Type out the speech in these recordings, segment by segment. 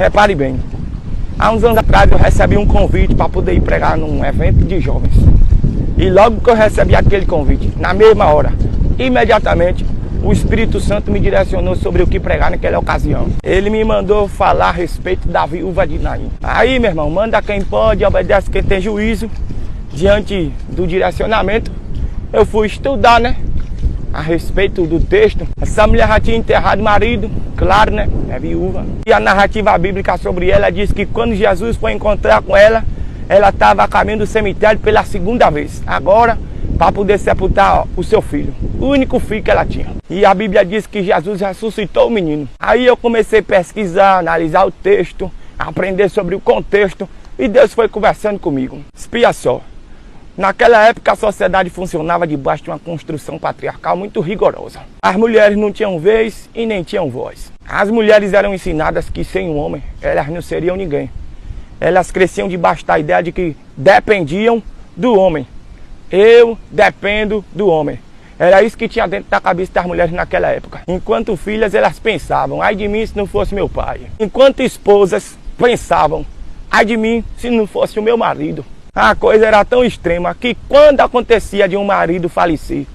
Repare bem, há uns anos atrás eu recebi um convite para poder ir pregar num evento de jovens. E logo que eu recebi aquele convite, na mesma hora, imediatamente, o Espírito Santo me direcionou sobre o que pregar naquela ocasião. Ele me mandou falar a respeito da viúva de Naim. Aí, meu irmão, manda quem pode, obedece quem tem juízo. Diante do direcionamento, eu fui estudar, né? A respeito do texto. Essa mulher já tinha enterrado o marido, claro, né? É viúva. E a narrativa bíblica sobre ela diz que quando Jesus foi encontrar com ela, ela estava a caminho do cemitério pela segunda vez. Agora, para poder sepultar o seu filho. O único filho que ela tinha. E a Bíblia diz que Jesus ressuscitou o menino. Aí eu comecei a pesquisar, analisar o texto, aprender sobre o contexto. E Deus foi conversando comigo. Espia só. Naquela época a sociedade funcionava debaixo de uma construção patriarcal muito rigorosa. As mulheres não tinham vez e nem tinham voz. As mulheres eram ensinadas que sem um homem elas não seriam ninguém. Elas cresciam debaixo da ideia de que dependiam do homem. Eu dependo do homem. Era isso que tinha dentro da cabeça das mulheres naquela época. Enquanto filhas elas pensavam, ai de mim se não fosse meu pai. Enquanto esposas pensavam, ai de mim se não fosse o meu marido. A coisa era tão extrema que quando acontecia de um marido falecer,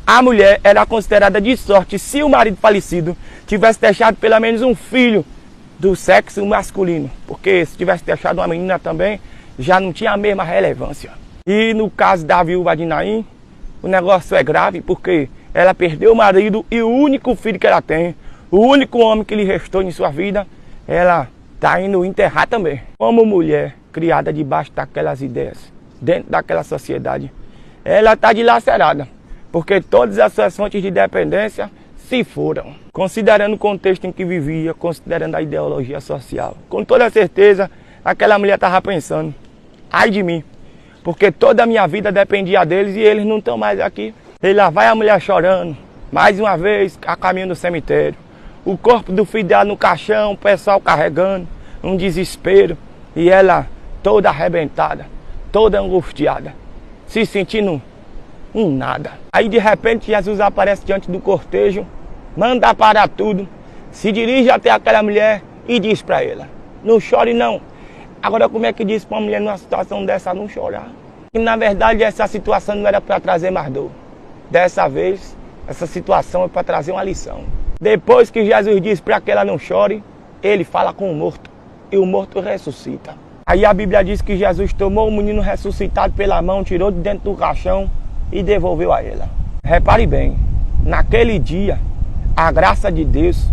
a mulher era considerada de sorte se o marido falecido tivesse deixado pelo menos um filho do sexo masculino. Porque se tivesse deixado uma menina também, já não tinha a mesma relevância. E no caso da viúva de Naim, o negócio é grave porque ela perdeu o marido e o único filho que ela tem, o único homem que lhe restou em sua vida, ela está indo enterrar também. Como mulher criada debaixo daquelas ideias, dentro daquela sociedade, ela está dilacerada, porque todas as suas fontes de dependência se foram. Considerando o contexto em que vivia, considerando a ideologia social, com toda certeza, aquela mulher estava pensando, ai de mim, porque toda a minha vida dependia deles e eles não estão mais aqui. E lá vai a mulher chorando, mais uma vez a caminho do cemitério. O corpo do filho dela no caixão, o pessoal carregando, um desespero. E ela toda arrebentada, toda angustiada, se sentindo um nada. Aí de repente Jesus aparece diante do cortejo, manda parar tudo, se dirige até aquela mulher e diz para ela, não chore não. Agora como é que diz para uma mulher numa situação dessa não chorar? E na verdade essa situação não era para trazer mais dor. Dessa vez, essa situação é para trazer uma lição. Depois que Jesus diz para que ela não chore, ele fala com o morto. E o morto ressuscita. Aí a Bíblia diz que Jesus tomou o menino ressuscitado pela mão, tirou de dentro do caixão e devolveu a ela. Repare bem, naquele dia, a graça de Deus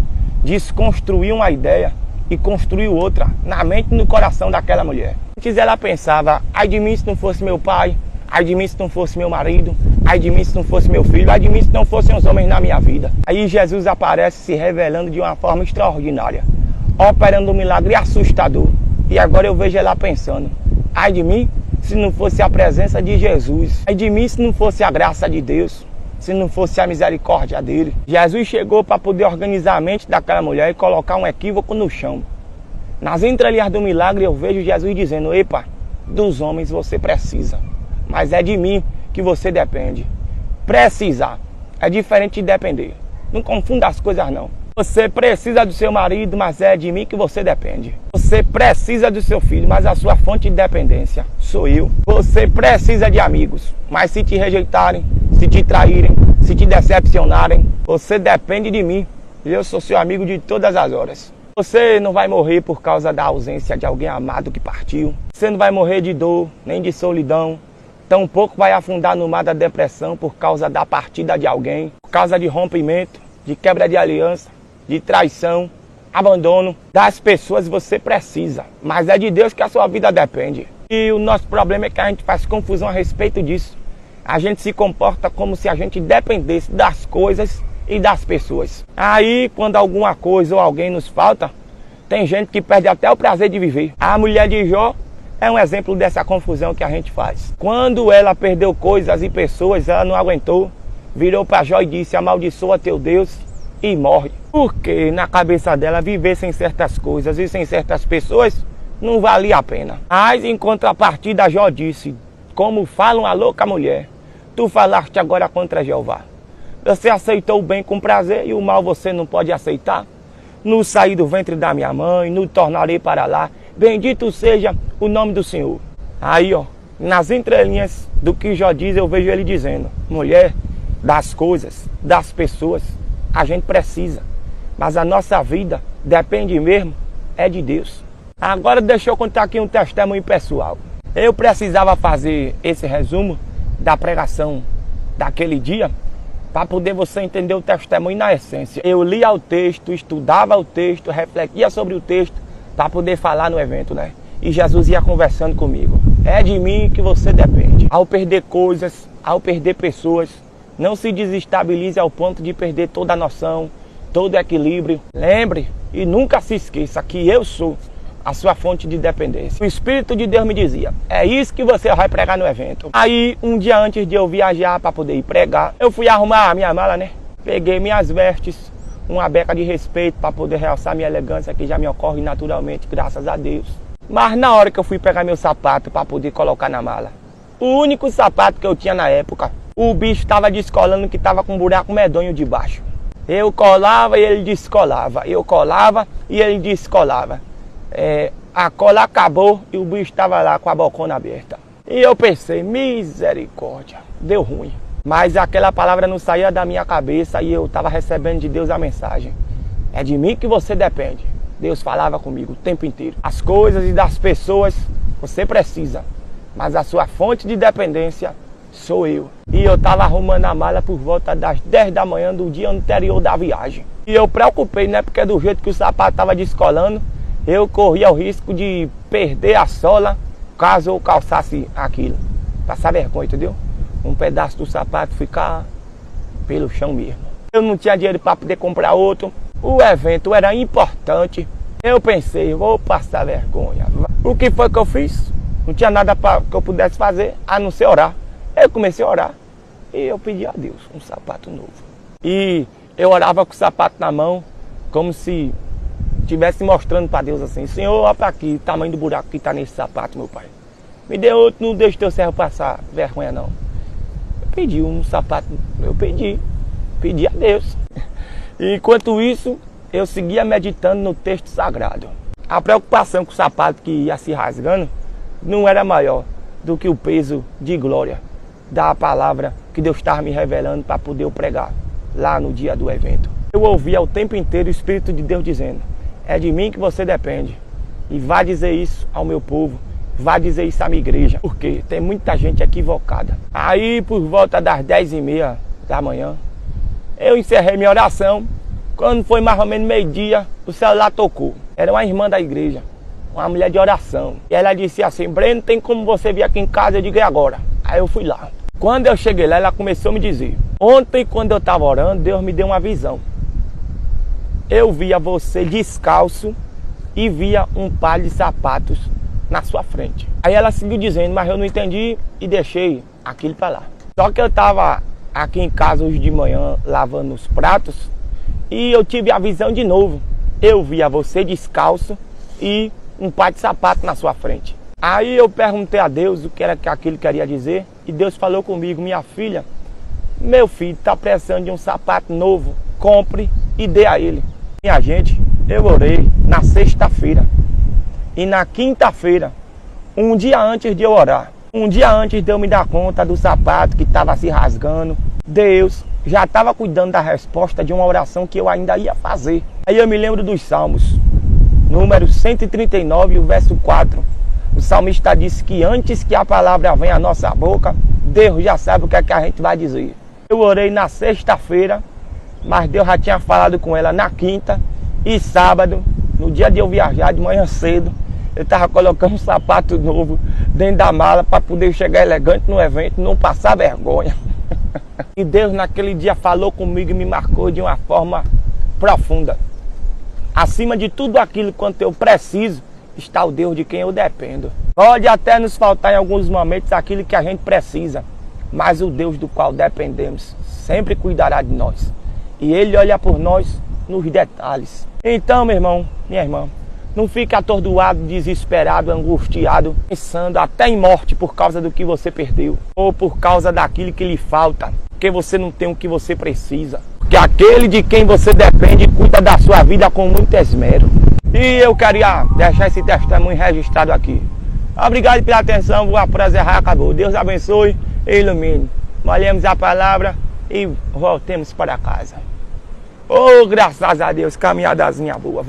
desconstruiu uma ideia e construiu outra na mente e no coração daquela mulher. Antes ela pensava, ai de mim se não fosse meu pai, ai de mim se não fosse meu marido, ai de mim se não fosse meu filho, ai de mim se não fossem os homens na minha vida. Aí Jesus aparece se revelando de uma forma extraordinária, operando um milagre assustador. E agora eu vejo ela pensando, ai de mim se não fosse a presença de Jesus, ai de mim se não fosse a graça de Deus, se não fosse a misericórdia dele. Jesus chegou para poder organizar a mente daquela mulher e colocar um equívoco no chão. Nas entrelinhas do milagre eu vejo Jesus dizendo, epa, dos homens você precisa, mas é de mim que você depende. Precisar é diferente de depender. Não confunda as coisas não. Você precisa do seu marido, mas é de mim que você depende. Você precisa do seu filho, mas a sua fonte de dependência sou eu. Você precisa de amigos, mas se te rejeitarem, se te traírem, se te decepcionarem, você depende de mim. E eu sou seu amigo de todas as horas. Você não vai morrer por causa da ausência de alguém amado que partiu. Você não vai morrer de dor, nem de solidão. Tampouco vai afundar no mar da depressão por causa da partida de alguém, por causa de rompimento, de quebra de aliança, de traição, abandono. Das pessoas você precisa, mas é de Deus que a sua vida depende. E o nosso problema é que a gente faz confusão a respeito disso. A gente se comporta como se a gente dependesse das coisas e das pessoas. Aí, quando alguma coisa ou alguém nos falta, tem gente que perde até o prazer de viver. A mulher de Jó é um exemplo dessa confusão que a gente faz. Quando ela perdeu coisas e pessoas, ela não aguentou, virou para Jó e disse, amaldiçoa teu Deus e morre. Porque na cabeça dela viver sem certas coisas e sem certas pessoas não valia a pena. Mas em contrapartida Jó disse, como fala uma louca mulher, tu falaste agora contra Jeová. Você aceitou o bem com prazer e o mal você não pode aceitar. no sair do ventre da minha mãe, no tornarei para lá. Bendito seja o nome do Senhor. Aí, ó, nas entrelinhas do que Jó diz, eu vejo ele dizendo: mulher, das coisas, das pessoas, a gente precisa, mas a nossa vida depende mesmo é de Deus. Agora deixa eu contar aqui um testemunho pessoal. Eu precisava fazer esse resumo da pregação daquele dia para poder você entender o testemunho na essência. Eu lia o texto, estudava o texto, refletia sobre o texto para poder falar no evento, né? E Jesus ia conversando comigo. É de mim que você depende. Ao perder coisas, ao perder pessoas, não se desestabilize ao ponto de perder toda a noção, todo o equilíbrio. Lembre e nunca se esqueça que eu sou a sua fonte de dependência. O Espírito de Deus me dizia: é isso que você vai pregar no evento. Aí, um dia antes de eu viajar para poder ir pregar, eu fui arrumar a minha mala, né? Peguei minhas vestes, uma beca de respeito para poder realçar minha elegância, que já me ocorre naturalmente, graças a Deus. Mas na hora que eu fui pegar meu sapato para poder colocar na mala, o único sapato que eu tinha na época, o bicho estava descolando, que estava com um buraco medonho debaixo. Eu colava e ele descolava. Eu colava e ele descolava. A cola acabou e o bicho estava lá com a bocona aberta. E eu pensei: misericórdia, deu ruim. Mas aquela palavra não saía da minha cabeça e eu estava recebendo de Deus a mensagem: é de mim que você depende. Deus falava comigo o tempo inteiro. As coisas e das pessoas você precisa, mas a sua fonte de dependência sou eu. E eu estava arrumando a mala por volta das 10 da manhã do dia anterior da viagem. E eu preocupei, né? Porque do jeito que o sapato estava descolando, eu corria o risco de perder a sola caso eu calçasse aquilo. Passar vergonha, entendeu? Um pedaço do sapato ficar pelo chão mesmo. Eu não tinha dinheiro para poder comprar outro. O evento era importante. Eu pensei: vou passar vergonha. O que foi que eu fiz? Não tinha nada que eu pudesse fazer a não ser orar. Eu comecei a orar e eu pedi a Deus um sapato novo. E eu orava com o sapato na mão, como se estivesse mostrando para Deus assim: Senhor, olha para aqui, o tamanho do buraco que está nesse sapato, meu pai. Me dê outro, não deixe teu servo passar vergonha não. Eu pedi um sapato, pedi a Deus. E enquanto isso, eu seguia meditando no texto sagrado. A preocupação com o sapato que ia se rasgando não era maior do que o peso de glória da palavra que Deus estava me revelando para poder eu pregar lá no dia do evento. Eu ouvia o tempo inteiro o Espírito de Deus dizendo: é de mim que você depende. E vá dizer isso ao meu povo, vá dizer isso à minha igreja, porque tem muita gente equivocada. Aí, por volta das 10h30 da manhã, eu encerrei minha oração. Quando foi mais ou menos meio-dia, o celular tocou. Era uma irmã da igreja, uma mulher de oração. E ela disse assim: Breno, tem como você vir aqui em casa? Eu digo: é agora. Aí eu fui lá. Quando eu cheguei lá, ela começou a me dizer: ontem, quando eu estava orando, Deus me deu uma visão. Eu via você descalço e via um par de sapatos na sua frente. Aí ela seguiu dizendo, mas eu não entendi e deixei aquilo para lá. Só que eu estava aqui em casa hoje de manhã lavando os pratos e eu tive a visão de novo. Eu via você descalço e um par de sapato na sua frente. Aí eu perguntei a Deus o que era que aquilo queria dizer e Deus falou comigo: minha filha, meu filho está precisando de um sapato novo, compre e dê a ele. Minha gente, eu orei na sexta-feira e na quinta-feira, um dia antes de eu orar, um dia antes de eu me dar conta do sapato que estava se rasgando, Deus já estava cuidando da resposta de uma oração que eu ainda ia fazer. Aí eu me lembro dos Salmos, número 139, o verso 4. O salmista disse que antes que a palavra venha à nossa boca, Deus já sabe o que é que a gente vai dizer. Eu orei na sexta-feira, mas Deus já tinha falado com ela na quinta e sábado, no dia de eu viajar de manhã cedo, eu estava colocando um sapato novo dentro da mala para poder chegar elegante no evento, não passar vergonha. E Deus naquele dia falou comigo e me marcou de uma forma profunda. Acima de tudo aquilo quanto eu preciso, está o Deus de quem eu dependo. Pode até nos faltar em alguns momentos aquilo que a gente precisa, mas o Deus do qual dependemos sempre cuidará de nós. E Ele olha por nós nos detalhes. Então, meu irmão, minha irmã, não fique atordoado, desesperado, angustiado, pensando até em morte por causa do que você perdeu, ou por causa daquilo que lhe falta, porque você não tem o que você precisa. Porque que aquele de quem você depende cuida da sua vida com muito esmero. E eu queria deixar esse testemunho registrado aqui. Obrigado pela atenção, o prazer acabou. Deus abençoe e ilumine. Malhemos a palavra e voltemos para casa. Oh, graças a Deus, caminhadazinha boa.